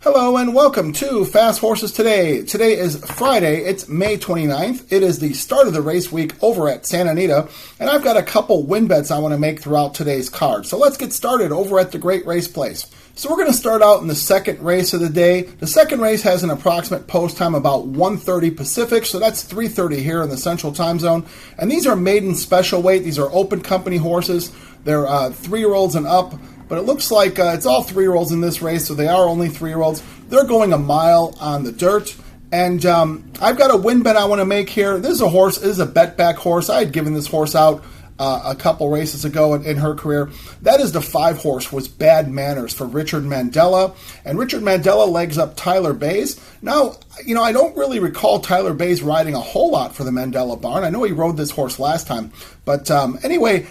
Hello and welcome to Fast Horses Today. Today is Friday, it's May 29th. It is the start of the race week over at Santa Anita, and I've got a couple win bets I want to make throughout today's card. So let's get started over at the Great Race Place. So we're going to start out in the second race of the day. The second race has an approximate post time about 1:30 Pacific, so that's 3:30 here in the Central Time Zone. And these are maiden special weight. These are open company horses. They're 3-year-olds and up. But it looks like it's all 3-year-olds in this race, so they are only 3-year-olds. They're going a mile on the dirt. And I've got a win bet I want to make here. This is a horse. This is a bet back horse. I had given this horse out a couple races ago in her career. That is the 5 horse, was Bad Manners for Richard Mandella. And Richard Mandella legs up Tyler Bays. Now, I don't really recall Tyler Bays riding a whole lot for the Mandella barn. I know he rode this horse last time. But anyway,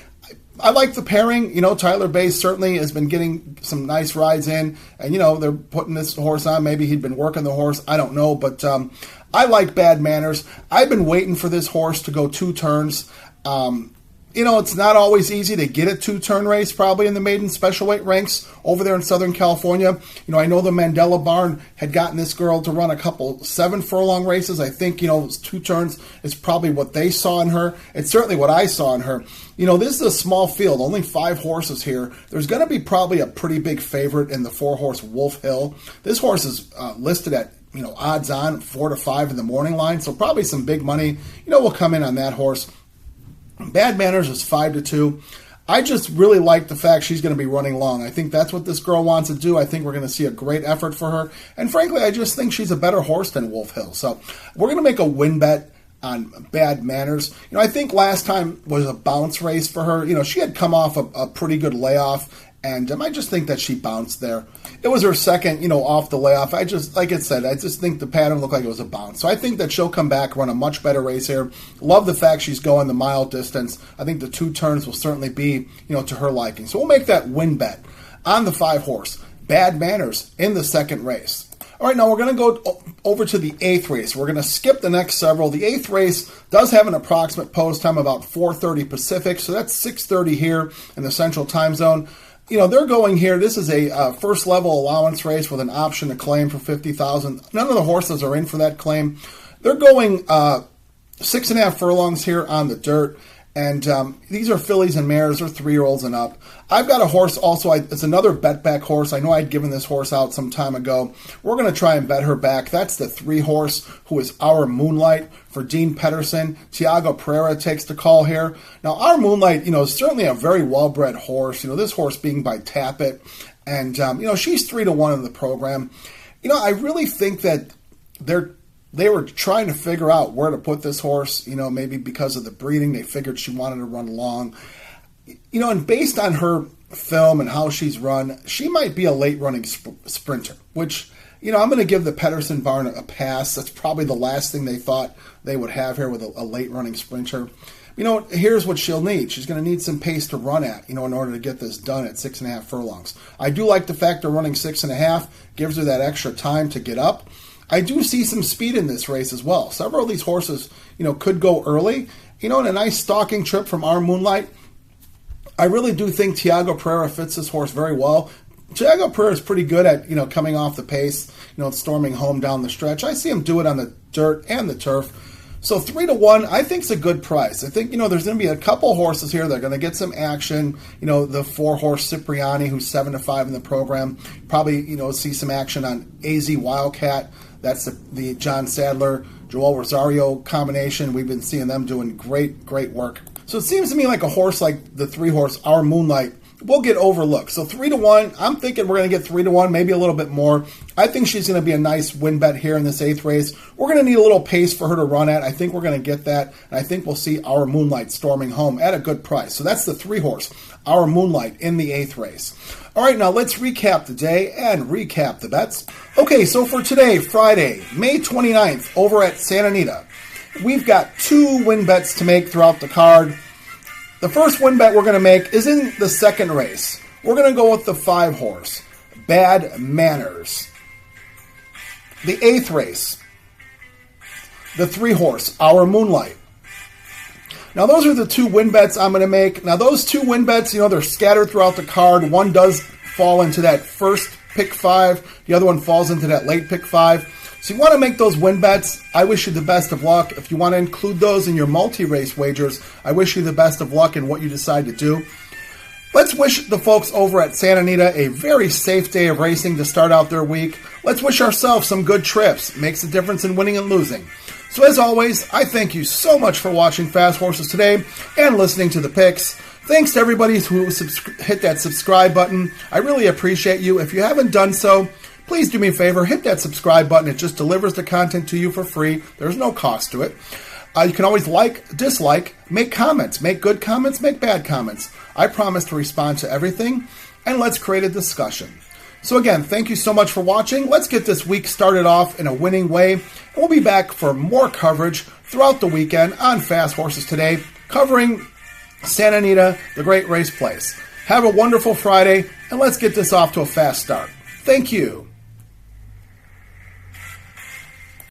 I like the pairing. Tyler Bays certainly has been getting some nice rides in. And, they're putting this horse on. Maybe he'd been working the horse. I don't know. But I like Bad Manners. I've been waiting for this horse to go 2 turns. It's not always easy to get a 2-turn race probably in the maiden special weight ranks over there in Southern California. I know the Mandella barn had gotten this girl to run a couple 7-furlong races. I think, 2 turns is probably what they saw in her. It's certainly what I saw in her. This is a small field, only 5 horses here. There's going to be probably a pretty big favorite in the 4-horse Wolf Hill. This horse is listed at, odds on 4 to 5 in the morning line. So probably some big money, will come in on that horse. Bad Manners is 5 to 2. I just really like the fact she's going to be running long. I think that's what this girl wants to do. I think we're going to see a great effort for her. And frankly, I just think she's a better horse than Wolf Hill. So we're going to make a win bet on Bad Manners. I think last time was a bounce race for her. She had come off a pretty good layoff. And I just think that she bounced there. It was her second, off the layoff. I just think the pattern looked like it was a bounce. So I think that she'll come back, run a much better race here. Love the fact she's going the mile distance. I think the 2 turns will certainly be, to her liking. So we'll make that win bet on the 5-horse, Bad Manners, in the second race. All right, now we're going to go over to the 8th race. We're going to skip the next several. The 8th race does have an approximate post time about 4:30 Pacific, so that's 6:30 here in the Central Time Zone. They're going here. This is a first-level allowance race with an option to claim for $50,000. None of the horses are in for that claim. They're going 6.5 furlongs here on the dirt. And these are fillies and mares. They're 3-year-olds and up. I've got a horse also. It's another bet back horse. I know I'd given this horse out some time ago. We're going to try and bet her back. That's the 3-horse who is Our Moonlight for Dean Pedersen. Tiago Pereira takes the call here. Now, Our Moonlight, is certainly a very well-bred horse. This horse being by Tappet. And, she's 3 to 1 in the program. I really think that they were trying to figure out where to put this horse, maybe because of the breeding. They figured she wanted to run long. And based on her film and how she's run, she might be a late-running sprinter, which, I'm going to give the Pedersen barn a pass. That's probably the last thing they thought they would have here with a late-running sprinter. Here's what she'll need. She's going to need some pace to run at, in order to get this done at 6.5 furlongs. I do like the fact they're running 6.5, gives her that extra time to get up. I do see some speed in this race as well. Several of these horses, could go early. In a nice stalking trip from Our Moonlight. I really do think Tiago Pereira fits this horse very well. Tiago Pereira is pretty good at, coming off the pace, storming home down the stretch. I see him do it on the dirt and the turf. So 3 to 1, I think is a good price. I think, there's going to be a couple horses here that are going to get some action. The 4-horse Cipriani, who's 7 to 5 in the program. Probably, see some action on AZ Wildcat. That's the John Sadler, Joel Rosario combination. We've been seeing them doing great, great work. So it seems to me like a horse like the 3-horse Our Moonlight will get overlooked. So 3 to 1, I'm thinking we're going to get 3 to 1, maybe a little bit more. I think she's going to be a nice win bet here in this 8th race. We're going to need a little pace for her to run at. I think we're going to get that, and I think we'll see Our Moonlight storming home at a good price. So that's the 3-horse Our Moonlight in the 8th race. All right, now let's recap the day and recap the bets. Okay, so for today, Friday, May 29th, over at Santa Anita, we've got 2 win bets to make throughout the card. The first win bet we're going to make is in the second race. We're going to go with the 5-horse, Bad Manners. The 8th race, the 3-horse, Our Moonlight. Now, those are the 2 win bets I'm going to make. Now, those 2 win bets, they're scattered throughout the card. One does fall into that first pick 5. The other one falls into that late pick 5. So you want to make those win bets. I wish you the best of luck. If you want to include those in your multi-race wagers, I wish you the best of luck in what you decide to do. Let's wish the folks over at Santa Anita a very safe day of racing to start out their week. Let's wish ourselves some good trips. Makes a difference in winning and losing. So as always, I thank you so much for watching Fast Horses today and listening to the picks. Thanks to everybody who hit that subscribe button. I really appreciate you. If you haven't done so, please do me a favor, hit that subscribe button. It just delivers the content to you for free. There's no cost to it. You can always like, dislike, make comments. Make good comments, make bad comments. I promise to respond to everything, and let's create a discussion. So again, thank you so much for watching. Let's get this week started off in a winning way, and we'll be back for more coverage throughout the weekend on Fast Horses Today, covering Santa Anita, the great race place. Have a wonderful Friday, and let's get this off to a fast start. Thank you.